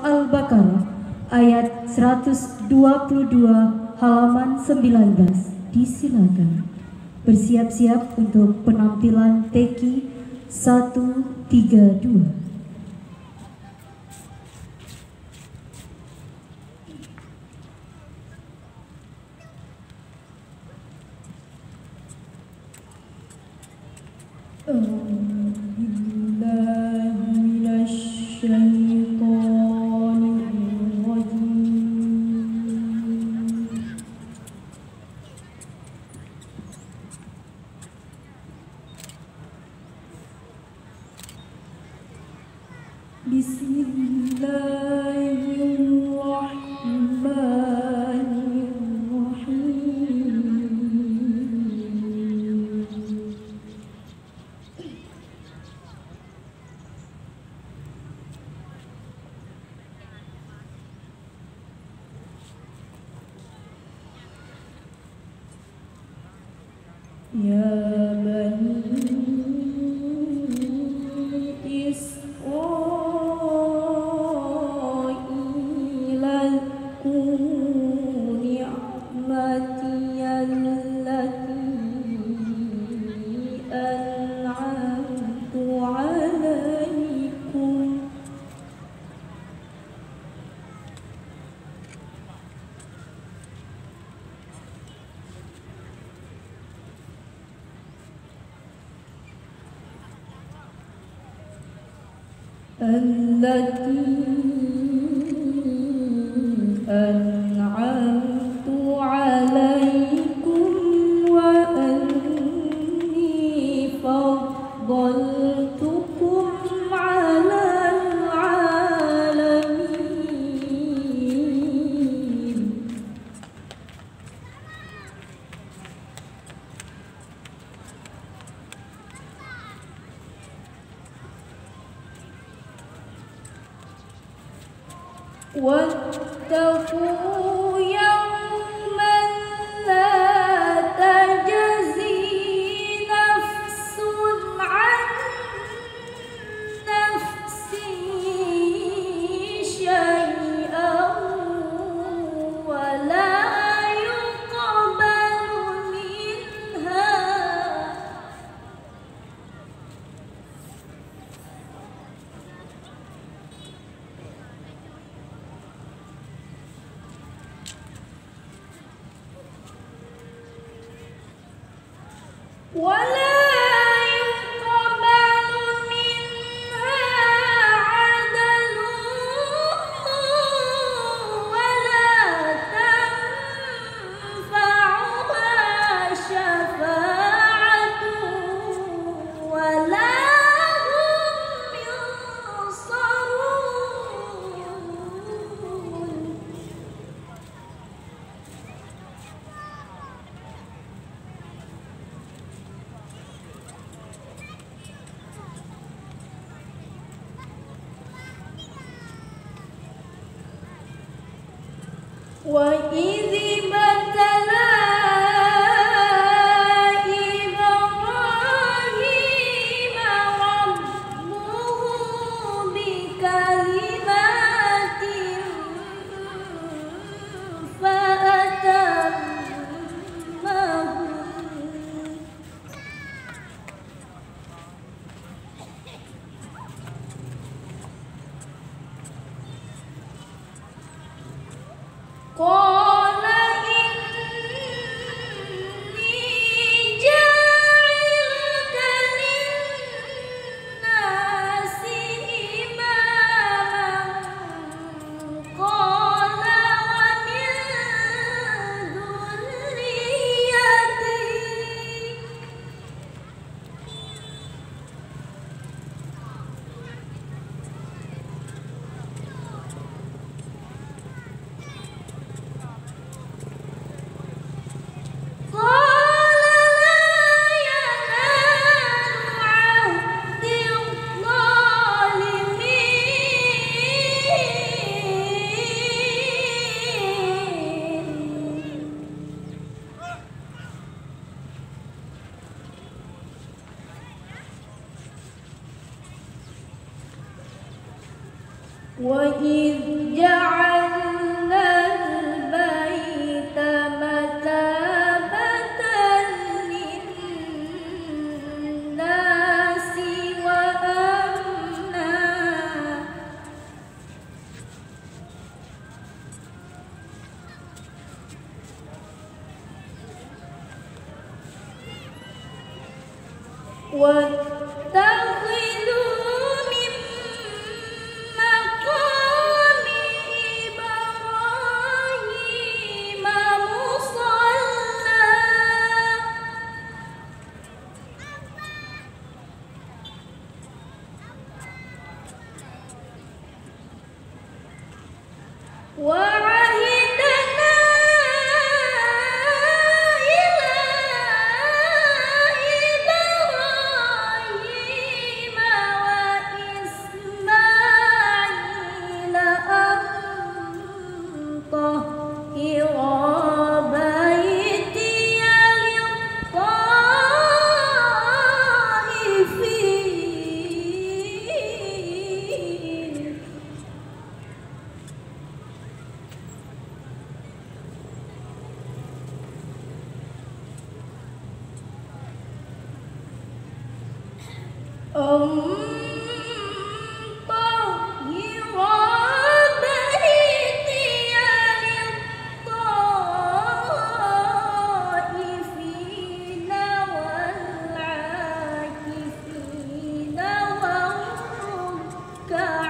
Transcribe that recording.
Al-Baqarah ayat 122 halaman 19. Disilakan bersiap-siap untuk penampilan teki 132. Ya Bani Israil adkuru ni'mati allati an'amtu 'alaikum wa anni faddaltukum 'alal 'alamin. واتقوا يوما لا تجزي نفس عن نفس شيئا ولا يقبل منها عدل ولا تنفعها شفاعة ولا هم ينصرون. وإذ ابتلى إبراهيم ربه بكلمات فأتمهن قال إني جاعلك للناس إماما قال ومن ذريتي وإذ جعلنا البيت مثابة للناس وأمنا واتخذوا من مقام إبراهيم مصلى وعهدنا إلى إبراهيم وإسماعيل أن طهرا بيتي للطائفين طهرا بيتي للطائفين والعاكفين والركع